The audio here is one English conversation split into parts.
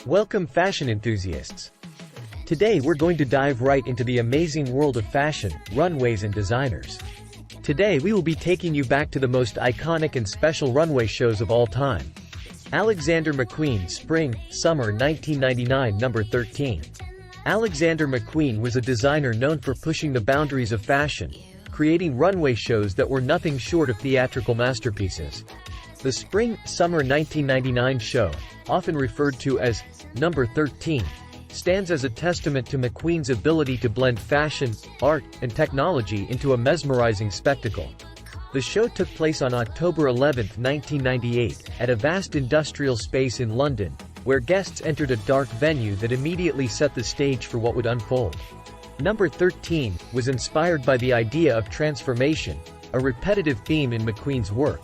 Welcome fashion enthusiasts. Today we're going to dive right into the amazing world of fashion, runways and designers. Today we will be taking you back to the most iconic and special runway shows of all time. Alexander McQueen Spring, Summer 1999 Number 13. Alexander McQueen was a designer known for pushing the boundaries of fashion, creating runway shows that were nothing short of theatrical masterpieces. The Spring, Summer 1999 show, often referred to as Number 13, stands as a testament to McQueen's ability to blend fashion, art, and technology into a mesmerizing spectacle. The show took place on October 11, 1998, at a vast industrial space in London, where guests entered a dark venue that immediately set the stage for what would unfold. Number 13 was inspired by the idea of transformation, a repetitive theme in McQueen's work.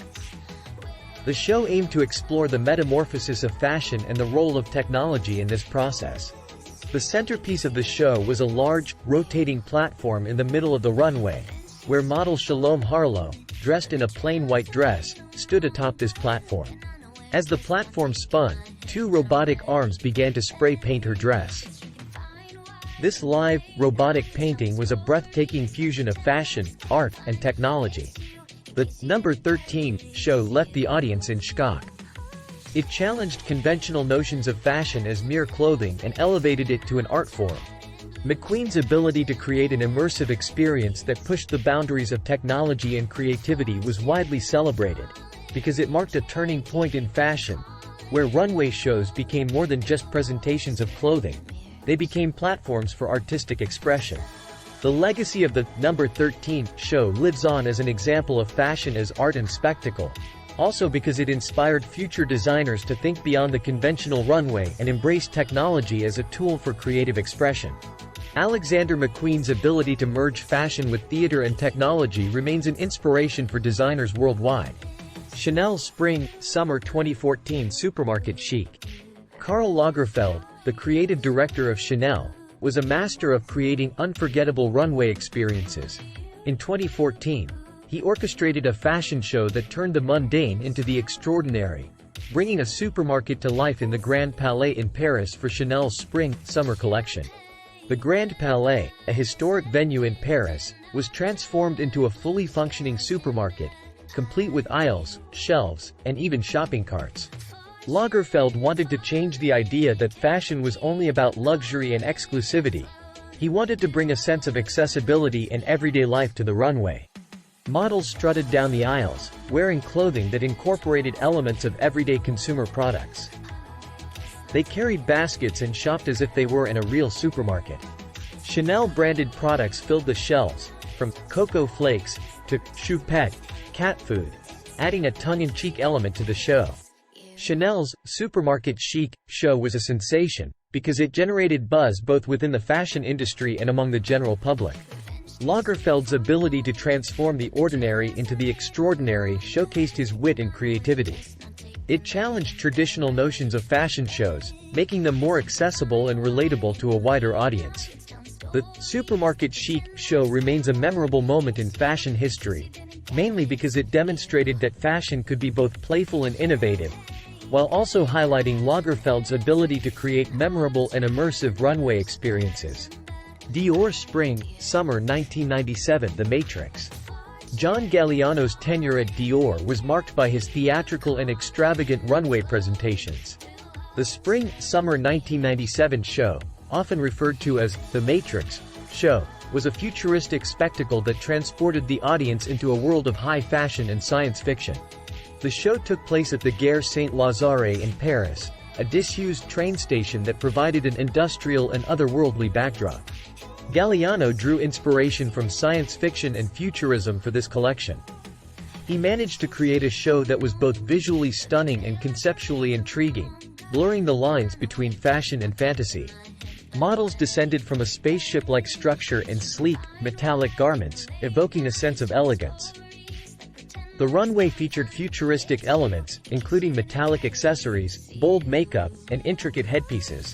The show aimed to explore the metamorphosis of fashion and the role of technology in this process. The centerpiece of the show was a large, rotating platform in the middle of the runway, where model Shalom Harlow, dressed in a plain white dress, stood atop this platform. As the platform spun, two robotic arms began to spray paint her dress. This live, robotic painting was a breathtaking fusion of fashion, art, and technology. The Number 13 show left the audience in shock. It challenged conventional notions of fashion as mere clothing and elevated it to an art form. McQueen's ability to create an immersive experience that pushed the boundaries of technology and creativity was widely celebrated, because it marked a turning point in fashion, where runway shows became more than just presentations of clothing. They became platforms for artistic expression. The legacy of the Number 13 show lives on as an example of fashion as art and spectacle, also because it inspired future designers to think beyond the conventional runway and embrace technology as a tool for creative expression. Alexander McQueen's ability to merge fashion with theater and technology remains an inspiration for designers worldwide. Chanel Spring, Summer 2014 Supermarket Chic. Karl Lagerfeld, the creative director of Chanel, was a master of creating unforgettable runway experiences. In 2014, he orchestrated a fashion show that turned the mundane into the extraordinary, bringing a supermarket to life in the Grand Palais in Paris for Chanel's Spring-Summer collection. The Grand Palais, a historic venue in Paris, was transformed into a fully functioning supermarket, complete with aisles, shelves, and even shopping carts. Lagerfeld wanted to change the idea that fashion was only about luxury and exclusivity. He wanted to bring a sense of accessibility and everyday life to the runway. Models strutted down the aisles, wearing clothing that incorporated elements of everyday consumer products. They carried baskets and shopped as if they were in a real supermarket. Chanel-branded products filled the shelves, from Cocoa Flakes to Choupette, cat food, adding a tongue-in-cheek element to the show. Chanel's Supermarket Chic show was a sensation, because it generated buzz both within the fashion industry and among the general public. Lagerfeld's ability to transform the ordinary into the extraordinary showcased his wit and creativity. It challenged traditional notions of fashion shows, making them more accessible and relatable to a wider audience. The Supermarket Chic show remains a memorable moment in fashion history, mainly because it demonstrated that fashion could be both playful and innovative, while also highlighting Lagerfeld's ability to create memorable and immersive runway experiences. Dior Spring, Summer 1997 The Matrix. John Galliano's tenure at Dior was marked by his theatrical and extravagant runway presentations. The Spring, Summer 1997 show, often referred to as The Matrix show, was a futuristic spectacle that transported the audience into a world of high fashion and science fiction. The show took place at the Gare Saint-Lazare in Paris, a disused train station that provided an industrial and otherworldly backdrop. Galliano drew inspiration from science fiction and futurism for this collection. He managed to create a show that was both visually stunning and conceptually intriguing, blurring the lines between fashion and fantasy. Models descended from a spaceship-like structure in sleek, metallic garments, evoking a sense of elegance. The runway featured futuristic elements, including metallic accessories, bold makeup, and intricate headpieces.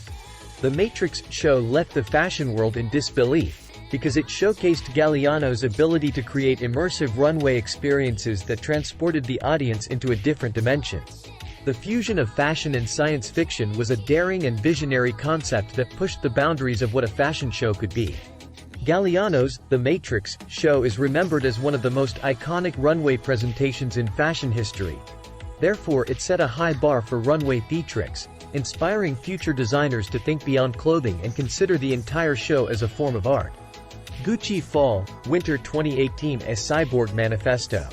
The Matrix show left the fashion world in disbelief, because it showcased Galliano's ability to create immersive runway experiences that transported the audience into a different dimension. The fusion of fashion and science fiction was a daring and visionary concept that pushed the boundaries of what a fashion show could be. Galliano's The Matrix show is remembered as one of the most iconic runway presentations in fashion history. Therefore, it set a high bar for runway theatrics, inspiring future designers to think beyond clothing and consider the entire show as a form of art. Gucci Fall/Winter 2018 A Cyborg Manifesto.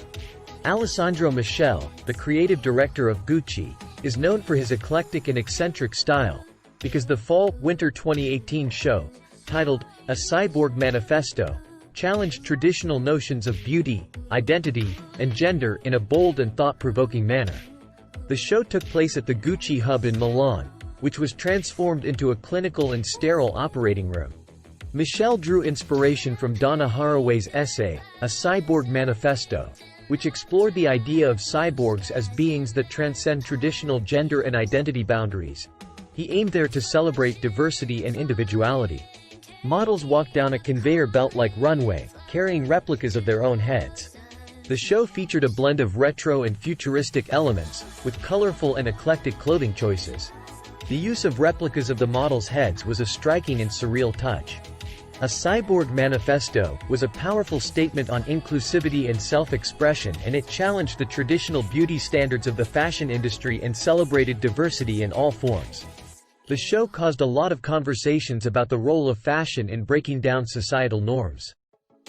Alessandro Michele, the creative director of Gucci, is known for his eclectic and eccentric style, because the Fall/Winter 2018 show, titled A Cyborg Manifesto, challenged traditional notions of beauty, identity, and gender in a bold and thought-provoking manner. The show took place at the Gucci hub in Milan, which was transformed into a clinical and sterile operating room. Michele drew inspiration from Donna Haraway's essay, A Cyborg Manifesto, which explored the idea of cyborgs as beings that transcend traditional gender and identity boundaries. He aimed there to celebrate diversity and individuality. Models walked down a conveyor belt-like runway, carrying replicas of their own heads. The show featured a blend of retro and futuristic elements, with colorful and eclectic clothing choices. The use of replicas of the models' heads was a striking and surreal touch. A Cyborg Manifesto was a powerful statement on inclusivity and self-expression, and it challenged the traditional beauty standards of the fashion industry and celebrated diversity in all forms. The show caused a lot of conversations about the role of fashion in breaking down societal norms.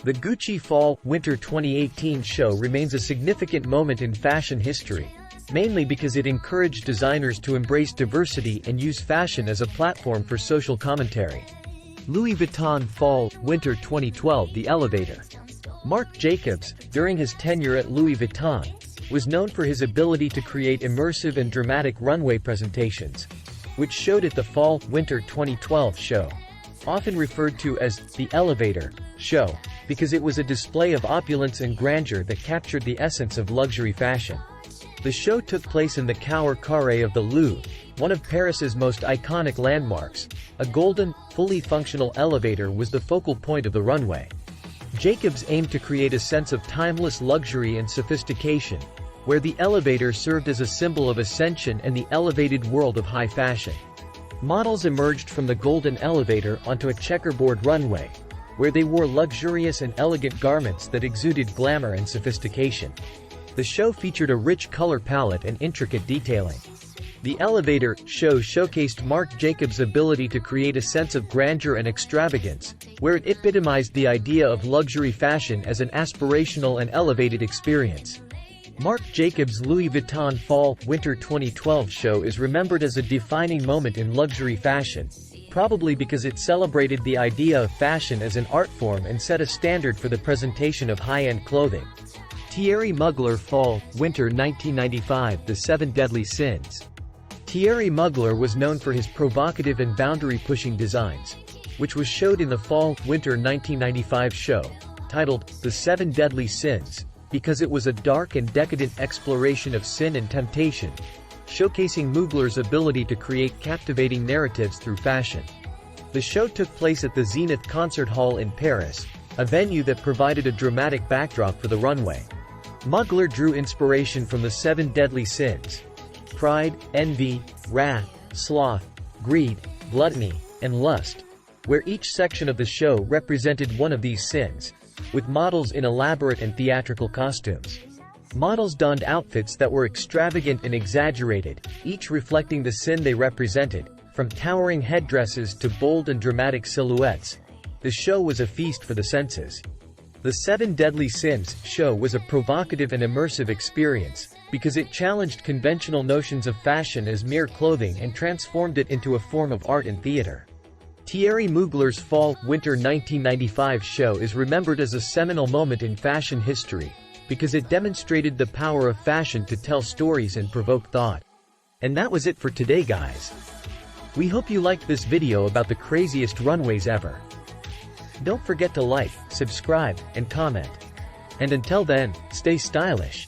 The Gucci Fall/Winter 2018 show remains a significant moment in fashion history, mainly because it encouraged designers to embrace diversity and use fashion as a platform for social commentary. Louis Vuitton Fall/Winter 2012 The Elevator. Marc Jacobs, during his tenure at Louis Vuitton, was known for his ability to create immersive and dramatic runway presentations, which showed at the Fall/Winter 2012 show. Often referred to as the Elevator show, because it was a display of opulence and grandeur that captured the essence of luxury fashion. The show took place in the Cour Carré of the Louvre, one of Paris's most iconic landmarks. A golden, fully functional elevator was the focal point of the runway. Jacobs aimed to create a sense of timeless luxury and sophistication, where the elevator served as a symbol of ascension and the elevated world of high fashion. Models emerged from the golden elevator onto a checkerboard runway, where they wore luxurious and elegant garments that exuded glamour and sophistication. The show featured a rich color palette and intricate detailing. The Elevator show showcased Marc Jacobs' ability to create a sense of grandeur and extravagance, where it epitomized the idea of luxury fashion as an aspirational and elevated experience. Marc Jacobs' Louis Vuitton Fall/Winter 2012 show is remembered as a defining moment in luxury fashion, probably because it celebrated the idea of fashion as an art form and set a standard for the presentation of high-end clothing. Thierry Mugler Fall/Winter 1995 The 7 Deadly Sins. Thierry Mugler was known for his provocative and boundary-pushing designs, which was showed in the Fall/Winter 1995 show, titled The 7 Deadly Sins, because it was a dark and decadent exploration of sin and temptation, showcasing Mugler's ability to create captivating narratives through fashion. The show took place at the Zenith Concert Hall in Paris, a venue that provided a dramatic backdrop for the runway. Mugler drew inspiration from the 7 deadly sins: pride, envy, wrath, sloth, greed, gluttony, and lust, where each section of the show represented one of these sins, with models in elaborate and theatrical costumes. Models donned outfits that were extravagant and exaggerated, each reflecting the sin they represented, from towering headdresses to bold and dramatic silhouettes. The show was a feast for the senses. The 7 Deadly Sins show was a provocative and immersive experience, because it challenged conventional notions of fashion as mere clothing and transformed it into a form of art and theater. Thierry Mugler's Fall/Winter 1995 show is remembered as a seminal moment in fashion history, because it demonstrated the power of fashion to tell stories and provoke thought. And that was it for today, guys. We hope you liked this video about the craziest runways ever. Don't forget to like, subscribe, and comment. And until then, stay stylish.